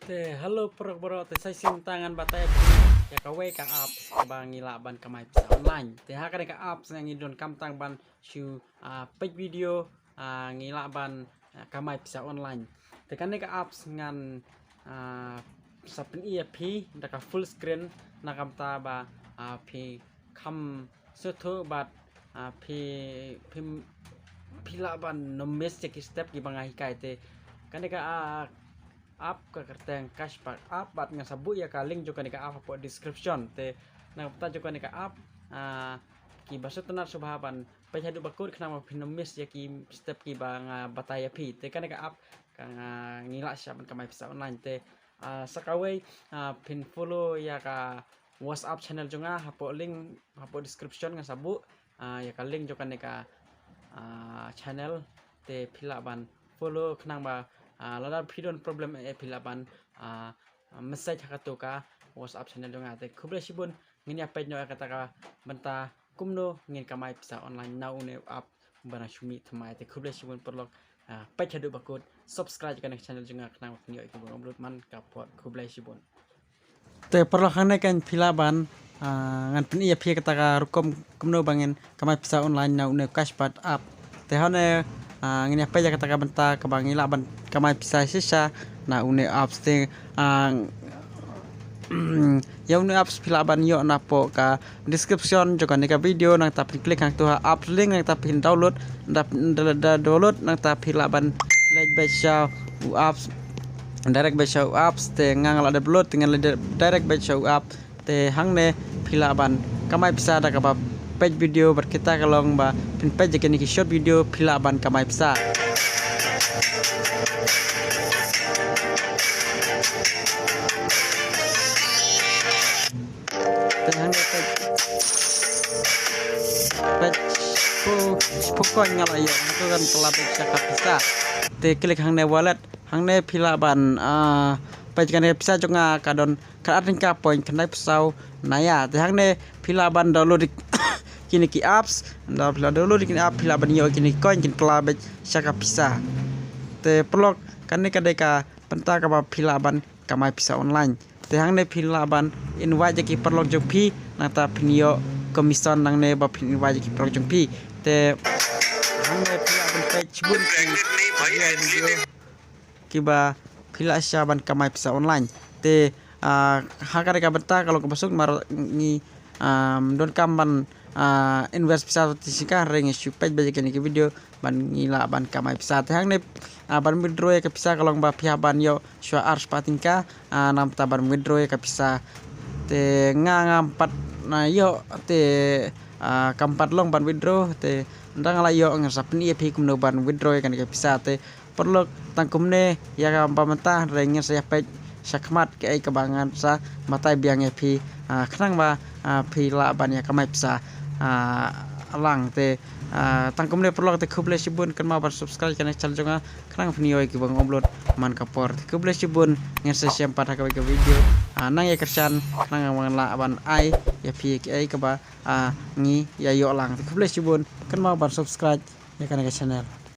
Halo bro, saya tangan batai ya kawe ka apps bang ngila ban kamai bisa online. Hakane ka apps yang idon kamtang ban shu page video ngila ban kamai bisa online. Kane ka apps ngan sapen EFP daka full screen nakamta ba pi kam soto bat pila ban nomes cek step ki bangai kai te kane ka app ka kerteng cashback app bat nga sabu ya ka link juga nika app po description te na ta juga nika app ki basut tenar subhaban pajadu bakur kana phinomis ya ki step ki bang bataya pi te kan nika app kang ngila siapan kamai bisa online te sakawai pin follow ya ka WhatsApp channel juga hapo link hapo description nga sabu ya ka link juga nika channel te phila ban follow khnang ba lada video problem pilaban message hakatoka WhatsApp channel dong ate kuble sibun ngini apa nyo kata ka benta kumno ngin kamai bisa online now ne app bana shumi thmai te kuble sibun perlok pajadu bakut subscribe kan channel junga kana nyo iku upload man kapot kuble sibun te perlok hane kan pilaban ngan pin iya phi kata ka rukom kumno bangin kamai bisa online now ne cashback app te hane ngini apa ya kata ka benta ka bangila ban kamai bisa sisa na une apps te ya une apps pilaban yo napo ka description juga nika video nang tapi klik hang tu apps link nang tapi download download nang tapi pilaban like baca apps direct baca apps te ngang ada download dengan direct baca app te hang ne pilaban kamai bisa ada ka page video berkita kalau ba pin page ke niki short video pilaban kamai bisa pokoknya lah ya itu kan telah bisa te klik hang ne wallet hang ne pilaban page kan bisa juga kadon kadang ka point kenai pesau naya te hang ne pilaban download kini ki apps download kini app pilaban yo kini coin kini pelabet saka bisa te pelok kan ne kadeka penta ka pilaban kamai bisa online te hang ne pilaban invite ki perlok jong pi nata pinyo komison nang ne ba pin invite ki perlok jong pi te hang ne pilaban page bun ki ba pila syaban kamai bisa online te hakare ka benta kalau kebasuk mar ni don kamban invest bisa tisika ring supaya baca kini video ban ngila ban kamai bisa hang ne ban withdraw ka bisa kalau ba pihak ban yo shua ars patingka nam ta ban withdraw ka bisa te ngampat na yo te kampat long ban withdraw te ndang la yo ngasap ni EP kumno ban withdraw kan ka bisa te perlu tangkumne ya ka pamenta ring saya page sakmat ke kebangan sa matai biang EP khnang ba phila ban ya kamai bisa lang te tangkum ne perlu te kuble sibun kan ma bar subscribe kan channel jonga khnang video ki bang upload man kapor kuble sibun ngen se siam pada ka video nang ya kersan nang mang la ban ai ya pi ki ka ba ngi ya yo lang kuble sibun kan ma bar subscribe ya kan ka channel